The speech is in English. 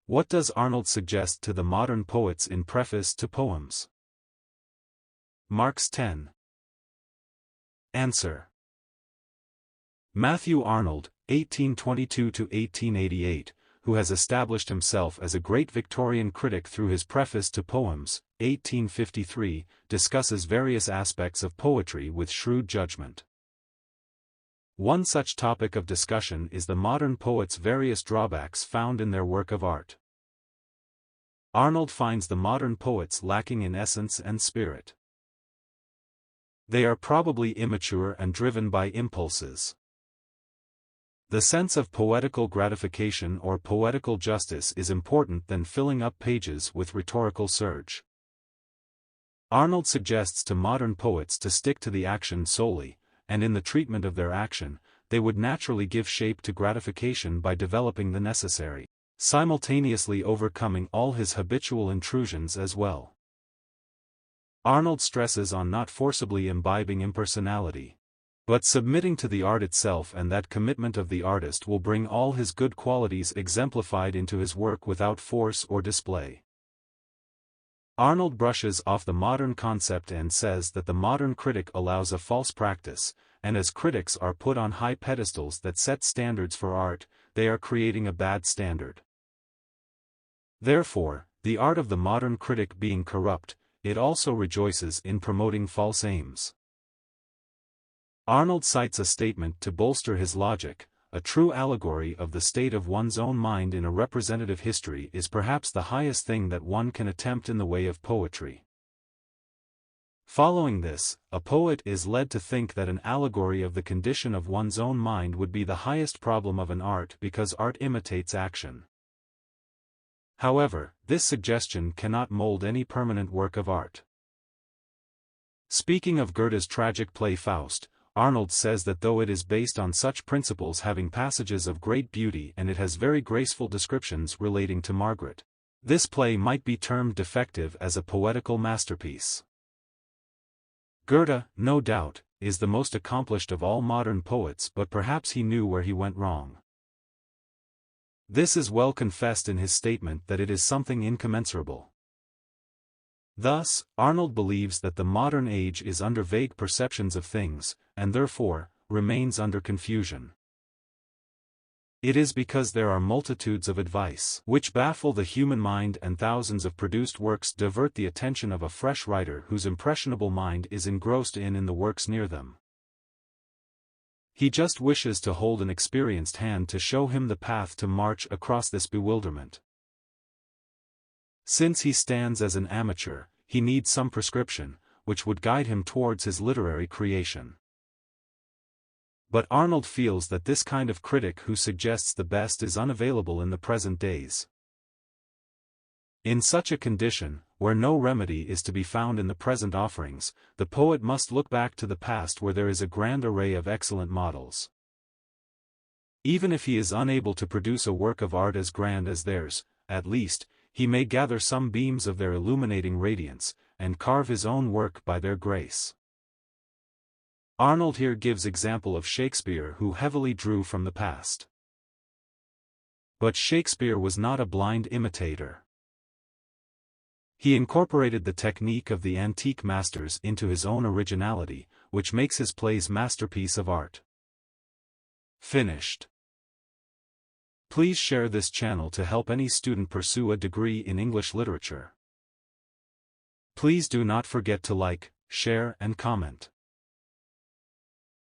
What does Arnold suggest to the modern poets in Preface to Poems? Marks 10. Answer. Mathew Arnold, 1822–1888, who has established himself as a great Victorian critic through his Preface to Poems, 1853, discusses various aspects of poetry with shrewd judgment. One such topic of discussion is the modern poets' various drawbacks found in their work of art. Arnold finds the modern poets lacking in essence and spirit. They are probably immature and driven by impulses. The sense of poetical gratification or poetical justice is important than filling up pages with rhetorical surge. Arnold suggests to modern poets to stick to the action solely, and in the treatment of their action, they would naturally give shape to gratification by developing the necessary, simultaneously overcoming all his habitual intrusions as well. Arnold stresses on not forcibly imbibing impersonality, but submitting to the art itself, and that commitment of the artist will bring all his good qualities exemplified into his work without force or display. Arnold brushes off the modern concept and says that the modern critic allows a false practice, and as critics are put on high pedestals that set standards for art, they are creating a bad standard. Therefore, the art of the modern critic being corrupt, it also rejoices in promoting false aims. Arnold cites a statement to bolster his logic: a true allegory of the state of one's own mind in a representative history is perhaps the highest thing that one can attempt in the way of poetry. Following this, a poet is led to think that an allegory of the condition of one's own mind would be the highest problem of an art because art imitates action. However, this suggestion cannot mold any permanent work of art. Speaking of Goethe's tragic play Faust, Arnold says that though it is based on such principles having passages of great beauty and it has very graceful descriptions relating to Margaret, this play might be termed defective as a poetical masterpiece. Goethe, no doubt, is the most accomplished of all modern poets, but perhaps he knew where he went wrong. This is well confessed in his statement that it is something incommensurable. Thus, Arnold believes that the modern age is under vague perceptions of things, and therefore, remains under confusion. It is because there are multitudes of advice which baffle the human mind, and thousands of produced works divert the attention of a fresh writer whose impressionable mind is engrossed in the works near them. He just wishes to hold an experienced hand to show him the path to march across this bewilderment. Since he stands as an amateur, he needs some prescription, which would guide him towards his literary creation. But Arnold feels that this kind of critic who suggests the best is unavailable in the present days. In such a condition, where no remedy is to be found in the present offerings, the poet must look back to the past where there is a grand array of excellent models. Even if he is unable to produce a work of art as grand as theirs, at least, he may gather some beams of their illuminating radiance, and carve his own work by their grace. Arnold here gives example of Shakespeare, who heavily drew from the past. But Shakespeare was not a blind imitator. He incorporated the technique of the antique masters into his own originality, which makes his plays masterpiece of art. Finished. Please share this channel to help any student pursue a degree in English literature. Please do not forget to like, share and comment.